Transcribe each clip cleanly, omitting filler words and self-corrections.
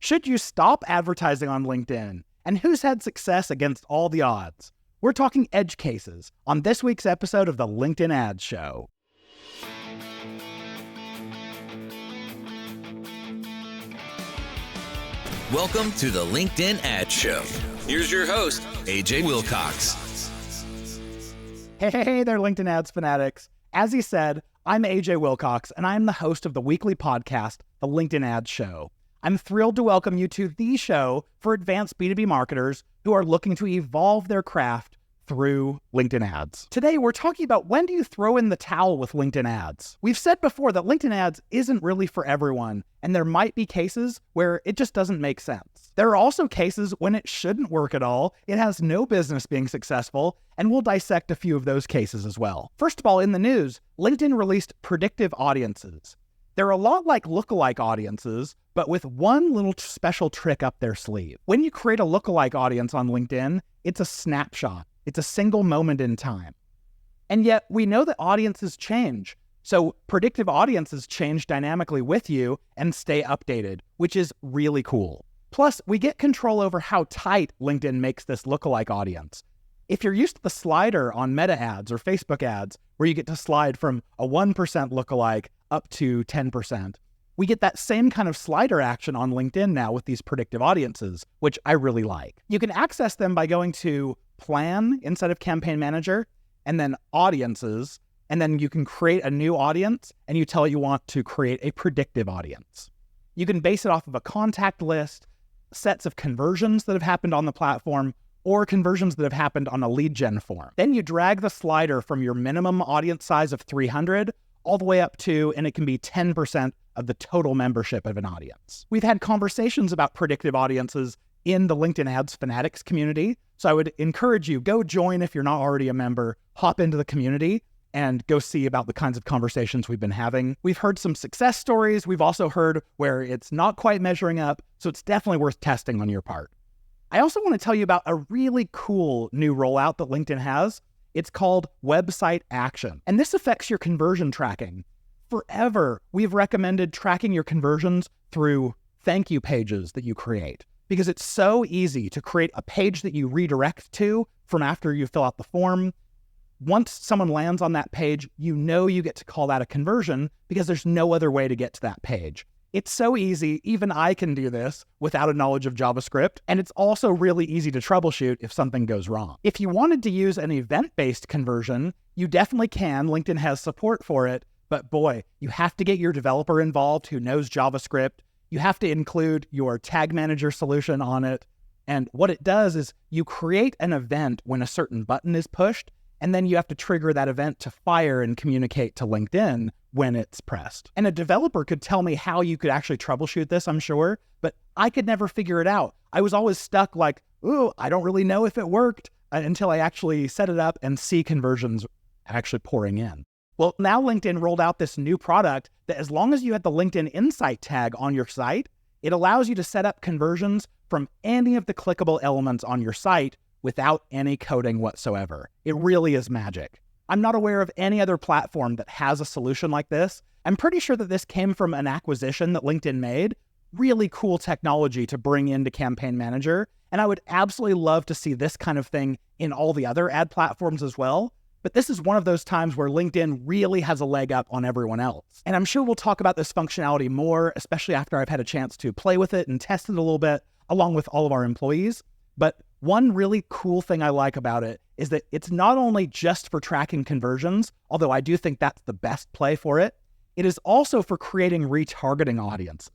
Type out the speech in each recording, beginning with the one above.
Should you stop advertising on LinkedIn? And who's had success against all the odds? We're talking edge cases on this week's episode of the LinkedIn Ads Show. Welcome to the LinkedIn Ads Show. Here's your host, AJ Wilcox. Hey there, LinkedIn Ads fanatics. As he said, I'm AJ Wilcox, and I'm the host of the weekly podcast, the LinkedIn Ads Show. I'm thrilled to welcome you to the show for advanced B2B marketers who are looking to evolve their craft through LinkedIn ads. Today, we're talking about when do you throw in the towel with LinkedIn ads. We've said before that LinkedIn ads isn't really for everyone, and there might be cases where it just doesn't make sense. There are also cases when it shouldn't work at all, it has no business being successful, and we'll dissect a few of those cases as well. First of all, in the news, LinkedIn released predictive audiences. They're a lot like lookalike audiences, but with one little special trick up their sleeve. When you create a lookalike audience on LinkedIn, it's a snapshot. It's a single moment in time. And yet we know that audiences change. So predictive audiences change dynamically with you and stay updated, which is really cool. Plus, we get control over how tight LinkedIn makes this lookalike audience. If you're used to the slider on Meta ads or Facebook ads, where you get to slide from a 1% lookalike up to 10%, we get that same kind of slider action on LinkedIn now with these predictive audiences, which I really like. You can access them by going to Plan inside of Campaign Manager, and then Audiences, and then you can create a new audience, and you tell it you want to create a predictive audience. You can base it off of a contact list, sets of conversions that have happened on the platform, or conversions that have happened on a lead gen form. Then you drag the slider from your minimum audience size of 300 all the way up to, and it can be 10% of the total membership of an audience. We've had conversations about predictive audiences in the LinkedIn Ads Fanatics community. So I would encourage you, go join if you're not already a member, hop into the community and go see about the kinds of conversations we've been having. We've heard some success stories. We've also heard where it's not quite measuring up. So it's definitely worth testing on your part. I also want to tell you about a really cool new rollout that LinkedIn has. It's called Website Action. And this affects your conversion tracking. Forever, we've recommended tracking your conversions through thank you pages that you create, because it's so easy to create a page that you redirect to from after you fill out the form. Once someone lands on that page, you know you get to call that a conversion because there's no other way to get to that page. It's so easy, even I can do this without a knowledge of JavaScript, and it's also really easy to troubleshoot if something goes wrong. If you wanted to use an event-based conversion, you definitely can. LinkedIn has support for it, but boy, you have to get your developer involved who knows JavaScript. You have to include your tag manager solution on it. And what it does is you create an event when a certain button is pushed, and then you have to trigger that event to fire and communicate to LinkedIn when it's pressed. And a developer could tell me how you could actually troubleshoot this, I'm sure, but I could never figure it out. I was always stuck like, ooh, I don't really know if it worked until I actually set it up and see conversions actually pouring in. Well, now LinkedIn rolled out this new product that as long as you had the LinkedIn Insight tag on your site, it allows you to set up conversions from any of the clickable elements on your site without any coding whatsoever. It really is magic. I'm not aware of any other platform that has a solution like this. I'm pretty sure that this came from an acquisition that LinkedIn made. Really cool technology to bring into Campaign Manager. And I would absolutely love to see this kind of thing in all the other ad platforms as well. But this is one of those times where LinkedIn really has a leg up on everyone else. And I'm sure we'll talk about this functionality more, especially after I've had a chance to play with it and test it a little bit, along with all of our employees. But one really cool thing I like about it is that it's not only just for tracking conversions, although I do think that's the best play for it, it is also for creating retargeting audiences.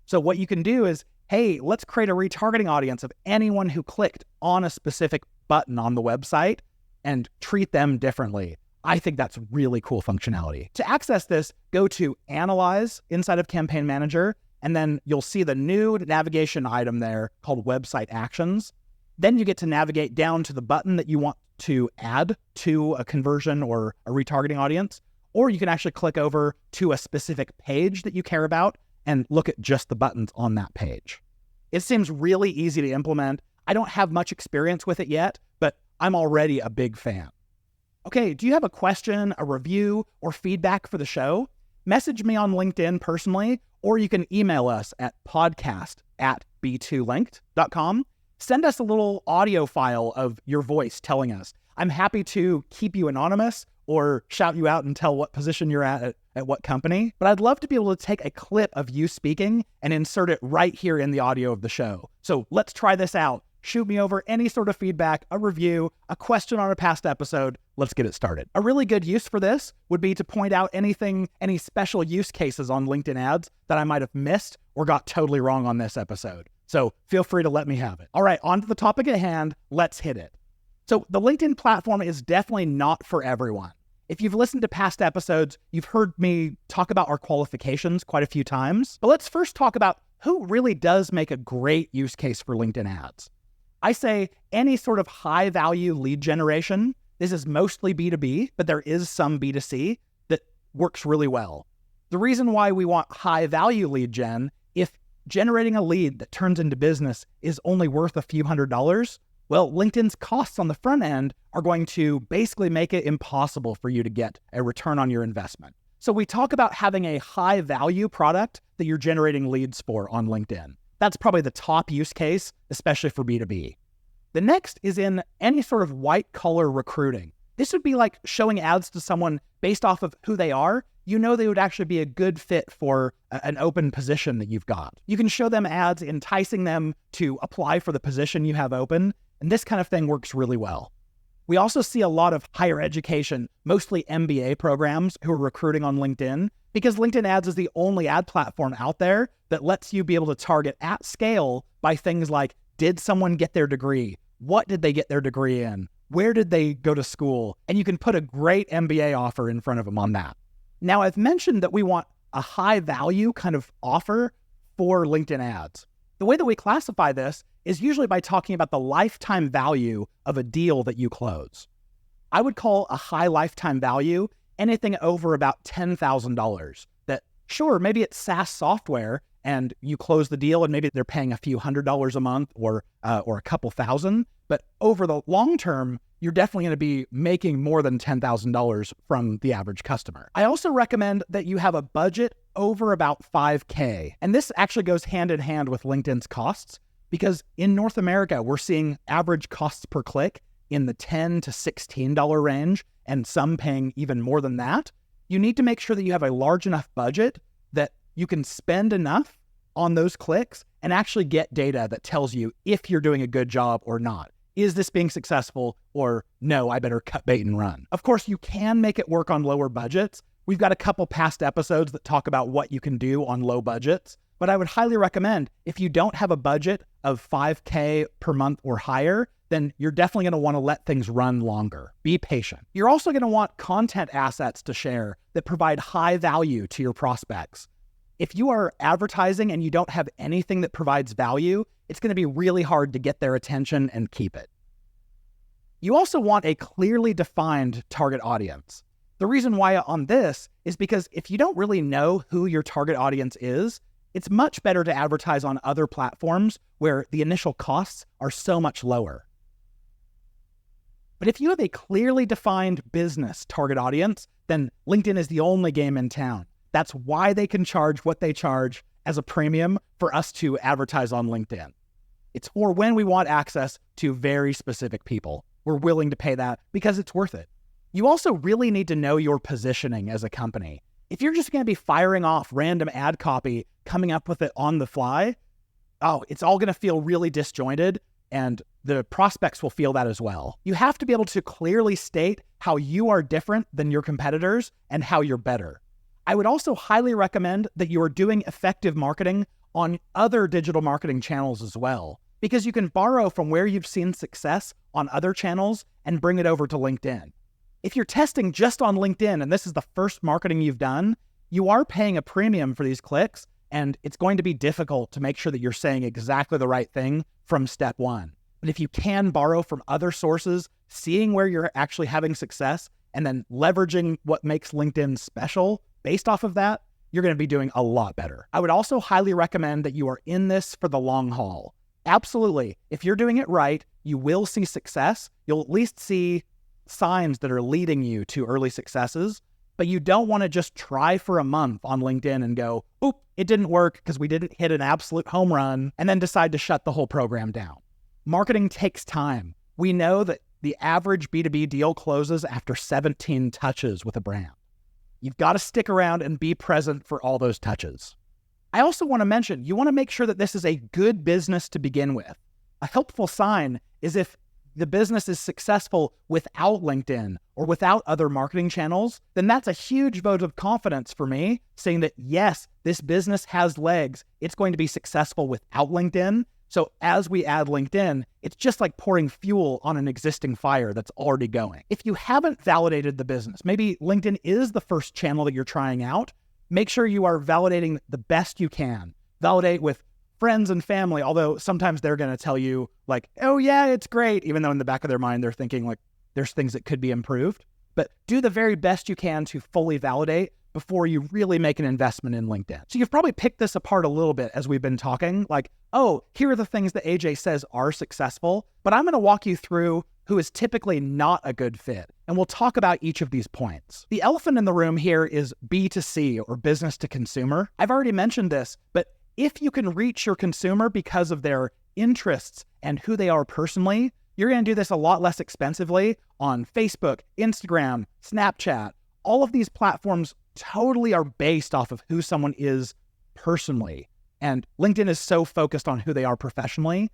So what you can do is, hey, let's create a retargeting audience of anyone who clicked on a specific button on the website and treat them differently. I think that's really cool functionality. To access this, go to Analyze inside of Campaign Manager, and then you'll see the new navigation item there called Website Actions. Then you get to navigate down to the button that you want to add to a conversion or a retargeting audience, or you can actually click over to a specific page that you care about and look at just the buttons on that page. It seems really easy to implement. I don't have much experience with it yet, but I'm already a big fan. Okay, do you have a question, a review, or feedback for the show? Message me on LinkedIn personally, or you can email us at podcast at b2linked.com. Send us a little audio file of your voice telling us. I'm happy to keep you anonymous or shout you out and tell what position you're at what company. But I'd love to be able to take a clip of you speaking and insert it right here in the audio of the show. So let's try this out. Shoot me over any sort of feedback, a review, a question on a past episode. Let's get it started. A really good use for this would be to point out any special use cases on LinkedIn ads that I might have missed or got totally wrong on this episode. So feel free to let me have it. All right, on to the topic at hand. Let's hit it. So the LinkedIn platform is definitely not for everyone. If you've listened to past episodes, you've heard me talk about our qualifications quite a few times. But let's first talk about who really does make a great use case for LinkedIn ads. I say any sort of high-value lead generation. This is mostly B2B, but there is some B2C that works really well. The reason why we want high-value lead gen, if generating a lead that turns into business is only worth a few $100s, well, LinkedIn's costs on the front end are going to basically make it impossible for you to get a return on your investment. So we talk about having a high-value product that you're generating leads for on LinkedIn. That's probably the top use case, especially for B2B. The next is in any sort of white-collar recruiting. This would be like showing ads to someone based off of who they are. You know they would actually be a good fit for an open position that you've got. You can show them ads enticing them to apply for the position you have open, and this kind of thing works really well. We also see a lot of higher education, mostly MBA programs, who are recruiting on LinkedIn because LinkedIn ads is the only ad platform out there that lets you be able to target at scale by things like, did someone get their degree? What did they get their degree in? Where did they go to school? And you can put a great MBA offer in front of them on that. Now, I've mentioned that we want a high value kind of offer for LinkedIn ads. The way that we classify this is usually by talking about the lifetime value of a deal that you close. I would call a high lifetime value anything over about $10,000. That, sure, maybe it's SaaS software and you close the deal and maybe they're paying a few $100s a month or a couple thousand, but over the long term, you're definitely going to be making more than $10,000 from the average customer. I also recommend that you have a budget over about $5K. And this actually goes hand in hand with LinkedIn's costs because in North America, we're seeing average costs per click in the $10 to $16 range and some paying even more than that. You need to make sure that you have a large enough budget that you can spend enough on those clicks and actually get data that tells you if you're doing a good job or not. Is this being successful or no, I better cut bait and run? Of course, you can make it work on lower budgets. We've got a couple past episodes that talk about what you can do on low budgets, but I would highly recommend if you don't have a budget of $5K per month or higher, then you're definitely going to want to let things run longer. Be patient. You're also going to want content assets to share that provide high value to your prospects. If you are advertising and you don't have anything that provides value, it's going to be really hard to get their attention and keep it. You also want a clearly defined target audience. The reason why on this is because if you don't really know who your target audience is, it's much better to advertise on other platforms where the initial costs are so much lower. But if you have a clearly defined business target audience, then LinkedIn is the only game in town. That's why they can charge what they charge as a premium for us to advertise on LinkedIn. It's for when we want access to very specific people. We're willing to pay that because it's worth it. You also really need to know your positioning as a company. If you're just going to be firing off random ad copy, coming up with it on the fly, it's all going to feel really disjointed and the prospects will feel that as well. You have to be able to clearly state how you are different than your competitors and how you're better. I would also highly recommend that you are doing effective marketing on other digital marketing channels as well, because you can borrow from where you've seen success on other channels and bring it over to LinkedIn. If you're testing just on LinkedIn and this is the first marketing you've done, you are paying a premium for these clicks, and it's going to be difficult to make sure that you're saying exactly the right thing from step one. But if you can borrow from other sources, seeing where you're actually having success, and then leveraging what makes LinkedIn special based off of that, you're going to be doing a lot better. I would also highly recommend that you are in this for the long haul. Absolutely. If you're doing it right, you will see success. You'll at least see signs that are leading you to early successes. But you don't want to just try for a month on LinkedIn and go, oop, it didn't work because we didn't hit an absolute home run, and then decide to shut the whole program down. Marketing takes time. We know that the average B2B deal closes after 17 touches with a brand. You've got to stick around and be present for all those touches. I also want to mention, you want to make sure that this is a good business to begin with. A helpful sign is if the business is successful without LinkedIn or without other marketing channels, then that's a huge vote of confidence for me, saying that yes, this business has legs. It's going to be successful without LinkedIn. So as we add LinkedIn, it's just like pouring fuel on an existing fire that's already going. If you haven't validated the business, maybe LinkedIn is the first channel that you're trying out, make sure you are validating the best you can. Validate with friends and family, although sometimes they're going to tell you like, oh yeah, it's great, even though in the back of their mind, they're thinking like there's things that could be improved. But do the very best you can to fully validate before you really make an investment in LinkedIn. So you've probably picked this apart a little bit as we've been talking, like, oh, here are the things that AJ says are successful, but I'm going to walk you through who is typically not a good fit. And we'll talk about each of these points. The elephant in the room here is B2C, or business to consumer. I've already mentioned this, but if you can reach your consumer because of their interests and who they are personally, you're going to do this a lot less expensively on Facebook, Instagram, Snapchat. All of these platforms totally are based off of who someone is personally. And LinkedIn is so focused on who they are professionally.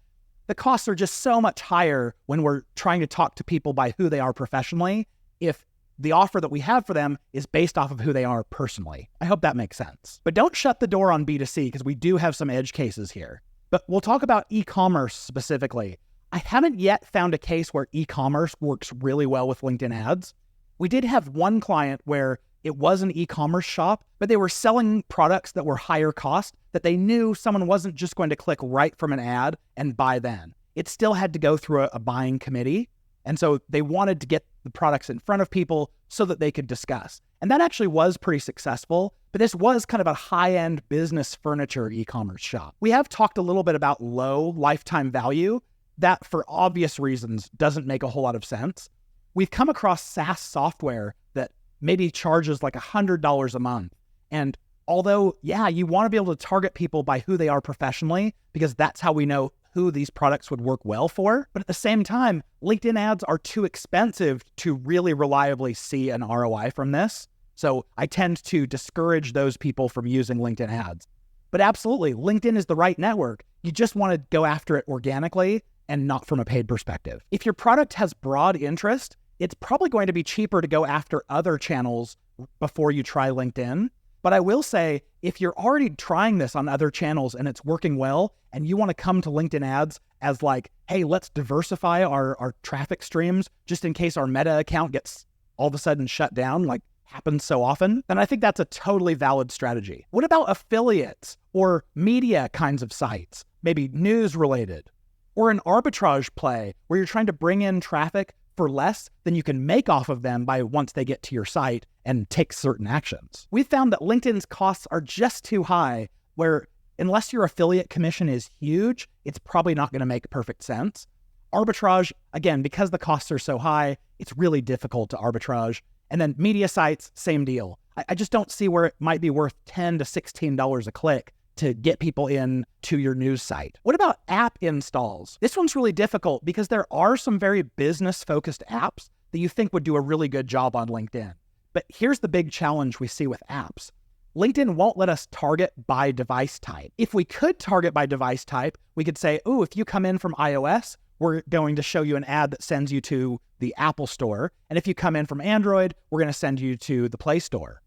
The costs are just so much higher when we're trying to talk to people by who they are professionally if the offer that we have for them is based off of who they are personally. I hope that makes sense. But don't shut the door on B2C because we do have some edge cases here. But we'll talk about e-commerce specifically. I haven't yet found a case where e-commerce works really well with LinkedIn ads. We did have one client where it was an e-commerce shop, but they were selling products that were higher cost that they knew someone wasn't just going to click right from an ad and buy then. It still had to go through a buying committee. And so they wanted to get the products in front of people so that they could discuss. And that actually was pretty successful, but this was kind of a high-end business furniture e-commerce shop. We have talked a little bit about low lifetime value. That, for obvious reasons, doesn't make a whole lot of sense. We've come across SaaS software that maybe charges like $100 a month. And although, yeah, you want to be able to target people by who they are professionally, because that's how we know who these products would work well for. But at the same time, LinkedIn ads are too expensive to really reliably see an ROI from this. So I tend to discourage those people from using LinkedIn ads. But absolutely, LinkedIn is the right network. You just want to go after it organically and not from a paid perspective. If your product has broad interest, it's probably going to be cheaper to go after other channels before you try LinkedIn. But I will say, if you're already trying this on other channels and it's working well, and you want to come to LinkedIn ads as like, hey, let's diversify our traffic streams just in case our Meta account gets all of a sudden shut down, like happens so often, then I think that's a totally valid strategy. What about affiliates or media kinds of sites, maybe news related, or an arbitrage play where you're trying to bring in traffic for less than you can make off of them by once they get to your site and take certain actions? We've found that LinkedIn's costs are just too high, where unless your affiliate commission is huge, it's probably not going to make perfect sense. Arbitrage, again, because the costs are so high, it's really difficult to arbitrage. And then media sites, same deal. I just don't see where it might be worth $10 to $16 a click to get people in to your news site. What about app installs? This one's really difficult because there are some very business-focused apps that you think would do a really good job on LinkedIn. But here's the big challenge we see with apps. LinkedIn won't let us target by device type. If we could target by device type, we could say, oh, if you come in from iOS, we're going to show you an ad that sends you to the Apple Store. And if you come in from Android, we're going to send you to the Play Store.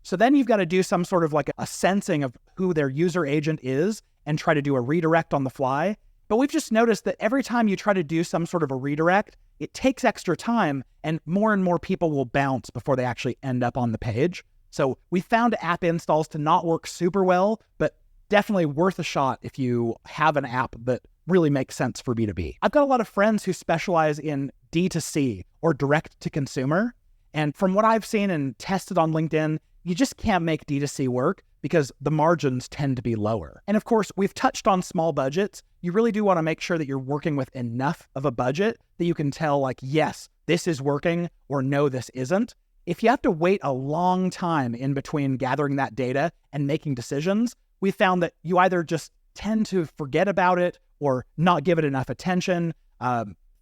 So then you've got to do some sort of like a sensing of who their user agent is and try to do a redirect on the fly. But we've just noticed that every time you try to do some sort of a redirect, it takes extra time and more people will bounce before they actually end up on the page. So we found app installs to not work super well, but definitely worth a shot if you have an app that really makes sense for B2B. I've got a lot of friends who specialize in D2C or direct to consumer. And from what I've seen and tested on LinkedIn, you just can't make D2C work because the margins tend to be lower. And of course, we've touched on small budgets. You really do want to make sure that you're working with enough of a budget that you can tell like, yes, this is working, or no, this isn't. if you have to wait a long time in between gathering that data and making decisions, we found that you either just tend to forget about it or not give it enough attention.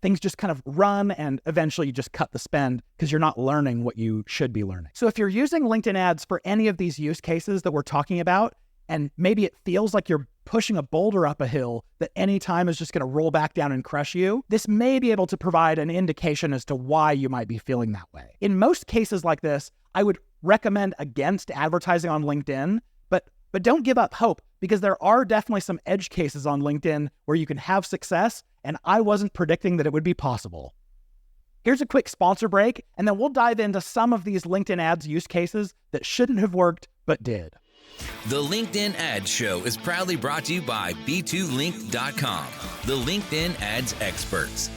Things just kind of run, and eventually you just cut the spend because you're not learning what you should be learning. So if you're using LinkedIn ads for any of these use cases that we're talking about, and maybe it feels like you're pushing a boulder up a hill that any time is just going to roll back down and crush you, this may be able to provide an indication as to why you might be feeling that way. In most cases like this, I would recommend against advertising on LinkedIn, but don't give up hope, because there are definitely some edge cases on LinkedIn where you can have success, and I wasn't predicting that it would be possible. Here's a quick sponsor break, and then we'll dive into some of these LinkedIn ads use cases that shouldn't have worked, but did. The LinkedIn Ads Show is proudly brought to you by B2Link.com, the LinkedIn ads experts.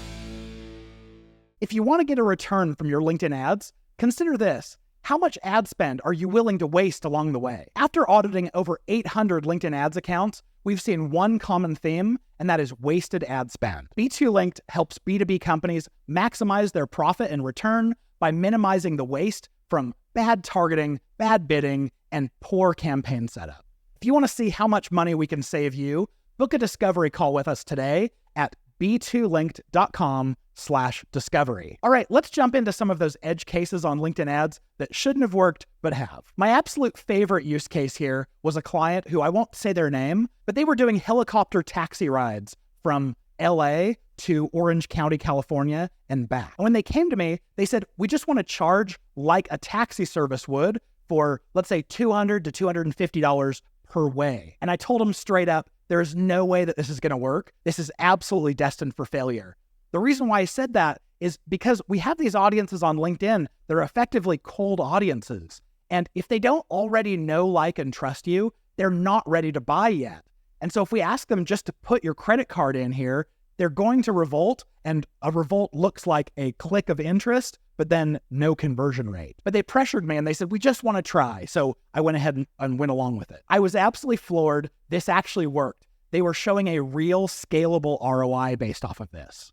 If you want to get a return from your LinkedIn ads, consider this. How much ad spend are you willing to waste along the way? After auditing over 800 LinkedIn ads accounts, we've seen one common theme, and that is wasted ad spend. B2Linked helps B2B companies maximize their profit and return by minimizing the waste from bad targeting, bad bidding, and poor campaign setup. If you want to see how much money we can save you, book a discovery call with us today at b2linked.com/discovery. All right, let's jump into some of those edge cases on LinkedIn ads that shouldn't have worked, but have. My absolute favorite use case here was a client who, I won't say their name, but they were doing helicopter taxi rides from LA to Orange County, California, and back. And when they came to me, they said, we just want to charge like a taxi service would for, let's say, $200 to $250 per way. And I told them straight up, there is no way that this is going to work. This is absolutely destined for failure. The reason why I said that is because we have these audiences on LinkedIn that are effectively cold audiences. And if they don't already know, like, and trust you, they're not ready to buy yet. And so if we ask them just to put your credit card in here, they're going to revolt, and a revolt looks like a click of interest, but then no conversion rate. But they pressured me and they said, we just want to try. So I went ahead and went along with it. I was absolutely floored. This actually worked. They were showing a real scalable ROI based off of this.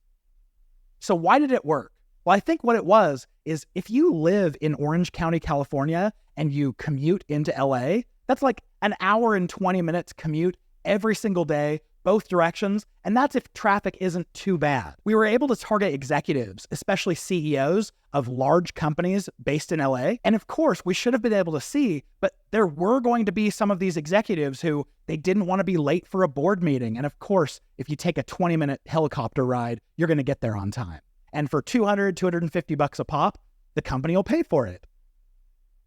So why did it work? Well, I think what it was is if you live in Orange County, California, and you commute into LA, that's like an hour and 20 minutes commute every single day, both directions, and that's if traffic isn't too bad. We were able to target executives, especially CEOs of large companies based in LA. And of course, we should have been able to see, but there were going to be some of these executives who they didn't want to be late for a board meeting. And of course, if you take a 20-minute helicopter ride, you're going to get there on time. And for $200, $250 a pop, the company will pay for it.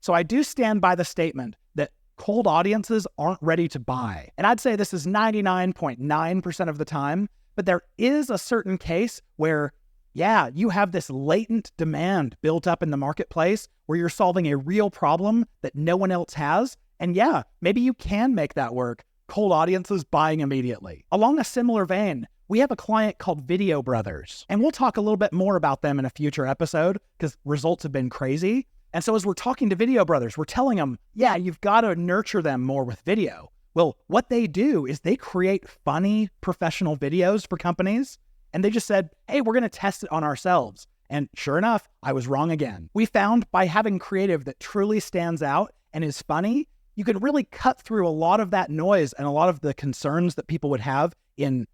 So I do stand by the statement that cold audiences aren't ready to buy. And I'd say this is 99.9% of the time, but there is a certain case where, yeah, you have this latent demand built up in the marketplace where you're solving a real problem that no one else has. And yeah, maybe you can make that work. Cold audiences buying immediately. Along a similar vein, we have a client called Video Brothers, and we'll talk a little bit more about them in a future episode because results have been crazy. And so as we're talking to Video Brothers, we're telling them, yeah, you've got to nurture them more with video. Well, what they do is they create funny professional videos for companies. And they just said, hey, we're going to test it on ourselves. And sure enough, I was wrong again. We found by having creative that truly stands out and is funny, you can really cut through a lot of that noise and a lot of the concerns that people would have in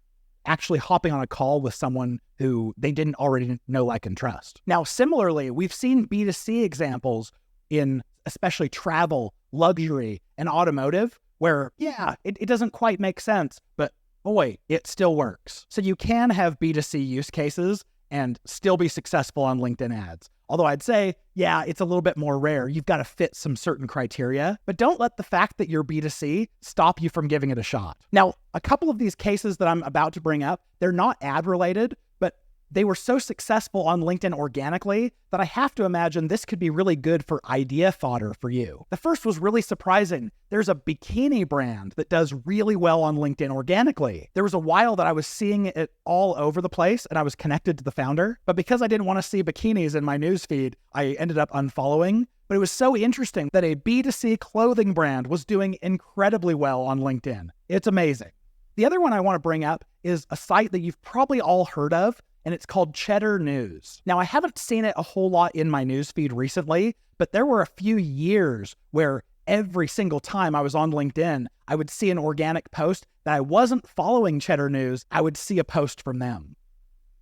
actually hopping on a call with someone who they didn't already know, like, and trust. Now, similarly, we've seen B2C examples in especially travel, luxury, and automotive where, yeah, it doesn't quite make sense, but boy, it still works. So you can have B2C use cases and still be successful on LinkedIn ads. Although I'd say, yeah, it's a little bit more rare. You've got to fit some certain criteria, but don't let the fact that you're B2C stop you from giving it a shot. Now, a couple of these cases that I'm about to bring up, they're not ad related, but they were so successful on LinkedIn organically that I have to imagine this could be really good for idea fodder for you. The first was really surprising. There's a bikini brand that does really well on LinkedIn organically. There was a while that I was seeing it all over the place and I was connected to the founder, but because I didn't want to see bikinis in my newsfeed, I ended up unfollowing. But it was so interesting that a B2C clothing brand was doing incredibly well on LinkedIn. It's amazing. The other one I want to bring up is a site that you've probably all heard of, and it's called Cheddar News. Now, I haven't seen it a whole lot in my newsfeed recently, but there were a few years where every single time I was on LinkedIn, I would see an organic post that I wasn't following Cheddar News. I would see a post from them.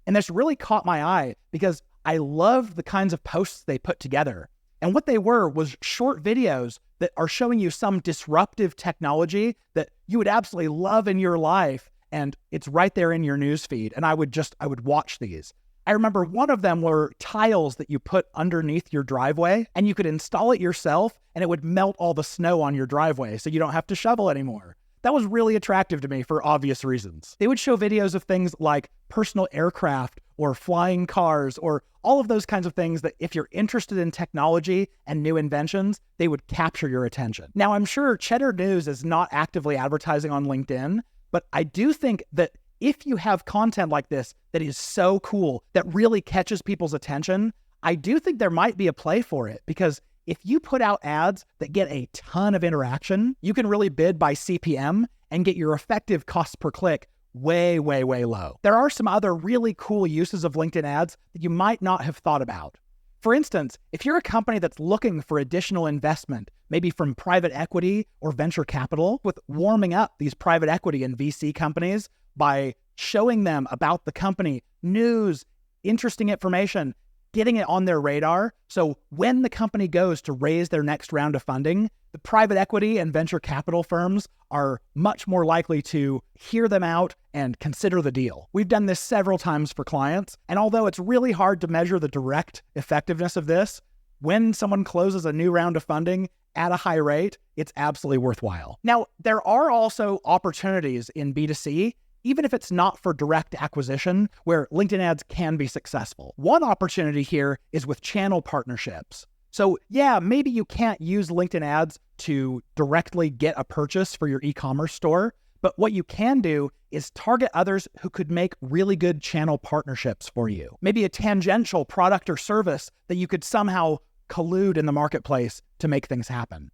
And this really caught my eye because I loved the kinds of posts they put together. And what they were was short videos that are showing you some disruptive technology that you would absolutely love in your life. And it's right there in your newsfeed. And I would watch these. I remember one of them were tiles that you put underneath your driveway, and you could install it yourself and it would melt all the snow on your driveway so you don't have to shovel anymore. That was really attractive to me for obvious reasons. They would show videos of things like personal aircraft or flying cars or all of those kinds of things that if you're interested in technology and new inventions, they would capture your attention. Now, I'm sure Cheddar News is not actively advertising on LinkedIn, but I do think that if you have content like this that is so cool, that really catches people's attention, I do think there might be a play for it, because if you put out ads that get a ton of interaction, you can really bid by CPM and get your effective cost per click way, way, way low. There are some other really cool uses of LinkedIn ads that you might not have thought about. For instance, if you're a company that's looking for additional investment, maybe from private equity or venture capital, with warming up these private equity and VC companies by showing them about the company, news, interesting information, getting it on their radar. So when the company goes to raise their next round of funding, the private equity and venture capital firms are much more likely to hear them out and consider the deal. We've done this several times for clients, and although it's really hard to measure the direct effectiveness of this, when someone closes a new round of funding at a high rate, it's absolutely worthwhile. Now, there are also opportunities in B2C, even if it's not for direct acquisition, where LinkedIn ads can be successful. One opportunity here is with channel partnerships. So yeah, maybe you can't use LinkedIn ads to directly get a purchase for your e-commerce store, but what you can do is target others who could make really good channel partnerships for you. Maybe a tangential product or service that you could somehow collude in the marketplace to make things happen.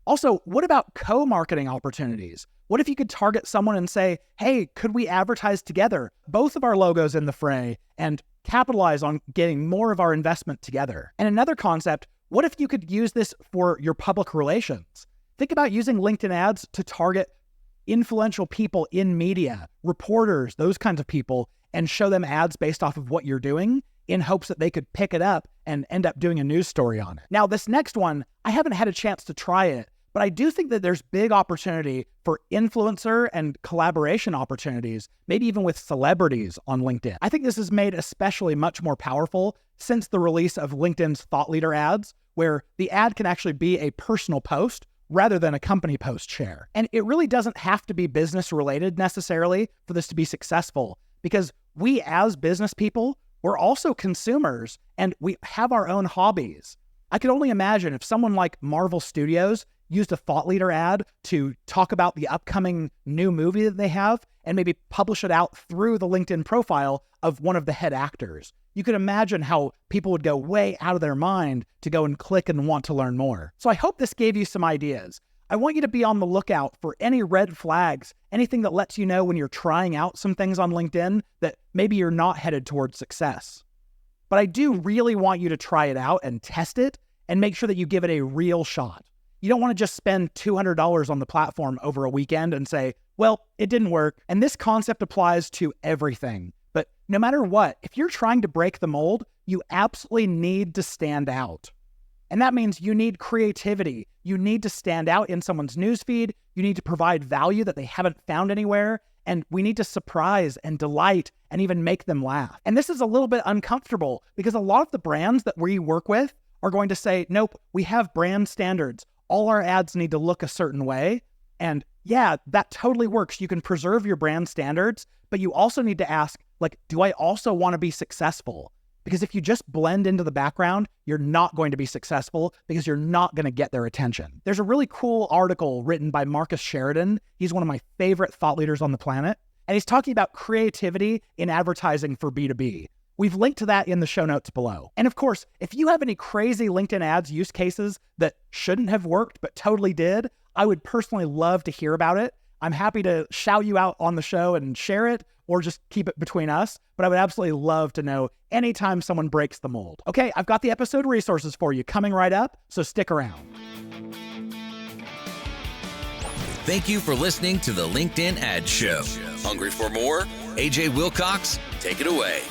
Also, what about co-marketing opportunities? What if you could target someone and say, hey, could we advertise together, both of our logos in the fray, and capitalize on getting more of our investment together? And another concept, what if you could use this for your public relations? Think about using LinkedIn ads to target influential people in media, reporters, those kinds of people, and show them ads based off of what you're doing in hopes that they could pick it up and end up doing a news story on it. Now, this next one, I haven't had a chance to try it, but I do think that there's big opportunity for influencer and collaboration opportunities, maybe even with celebrities on LinkedIn. I think this is made especially much more powerful since the release of LinkedIn's Thought Leader ads, where the ad can actually be a personal post rather than a company post share. And it really doesn't have to be business related necessarily for this to be successful, because we as business people, we're also consumers and we have our own hobbies. I could only imagine if someone like Marvel Studios used a Thought Leader ad to talk about the upcoming new movie that they have and maybe publish it out through the LinkedIn profile of one of the head actors. You could imagine how people would go way out of their mind to go and click and want to learn more. So I hope this gave you some ideas. I want you to be on the lookout for any red flags, anything that lets you know when you're trying out some things on LinkedIn that maybe you're not headed towards success. But I do really want you to try it out and test it and make sure that you give it a real shot. You don't want to just spend $200 on the platform over a weekend and say, well, it didn't work. And this concept applies to everything. But no matter what, if you're trying to break the mold, you absolutely need to stand out. And that means you need creativity. You need to stand out in someone's newsfeed. You need to provide value that they haven't found anywhere. And we need to surprise and delight and even make them laugh. And this is a little bit uncomfortable because a lot of the brands that we work with are going to say, nope, we have brand standards. All our ads need to look a certain way. And yeah, that totally works. You can preserve your brand standards, but you also need to ask, like, do I also want to be successful? Because if you just blend into the background, you're not going to be successful because you're not going to get their attention. There's a really cool article written by Marcus Sheridan. He's one of my favorite thought leaders on the planet. And he's talking about creativity in advertising for B2B. We've linked to that in the show notes below. And of course, if you have any crazy LinkedIn ads use cases that shouldn't have worked but totally did, I would personally love to hear about it. I'm happy to shout you out on the show and share it, or just keep it between us. But I would absolutely love to know anytime someone breaks the mold. Okay, I've got the episode resources for you coming right up, so stick around. Thank you for listening to the LinkedIn Ads Show. Hungry for more? AJ Wilcox, take it away.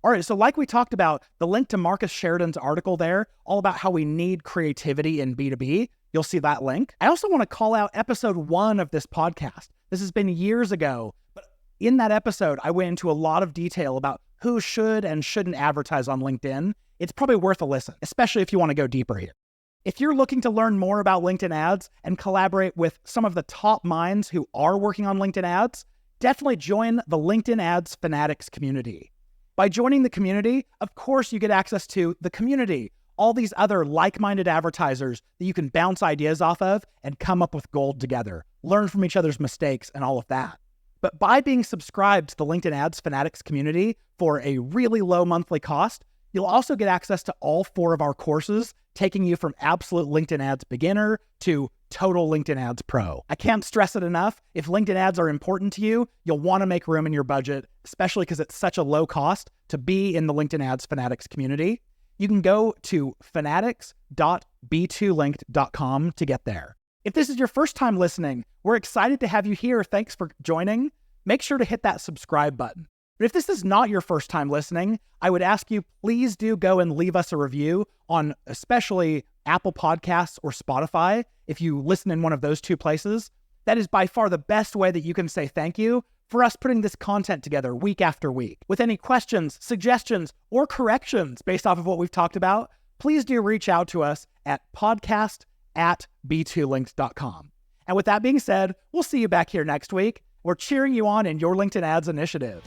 All right, so like we talked about, the link to Marcus Sheridan's article there, all about how we need creativity in B2B, you'll see that link. I also want to call out episode 1 of this podcast. This has been years ago, but in that episode, I went into a lot of detail about who should and shouldn't advertise on LinkedIn. It's probably worth a listen, especially if you want to go deeper here. If you're looking to learn more about LinkedIn ads and collaborate with some of the top minds who are working on LinkedIn ads, definitely join the LinkedIn Ads Fanatics community. By joining the community, of course, you get access to the community, all these other like-minded advertisers that you can bounce ideas off of and come up with gold together, learn from each other's mistakes and all of that. But by being subscribed to the LinkedIn Ads Fanatics community for a really low monthly cost, you'll also get access to all 4 of our courses, taking you from absolute LinkedIn Ads beginner to total LinkedIn Ads pro. I can't stress it enough. If LinkedIn ads are important to you, you'll want to make room in your budget, especially because it's such a low cost to be in the LinkedIn Ads Fanatics community. You can go to fanatics.b2linked.com to get there. If this is your first time listening, we're excited to have you here. Thanks for joining. Make sure to hit that subscribe button. But if this is not your first time listening, I would ask you, please do go and leave us a review on especially Apple Podcasts or Spotify. If you listen in one of those 2 places, that is by far the best way that you can say thank you for us putting this content together week after week. With any questions, suggestions, or corrections based off of what we've talked about, please do reach out to us at podcast@b2linked.com. And with that being said, we'll see you back here next week. We're cheering you on in your LinkedIn ads initiative.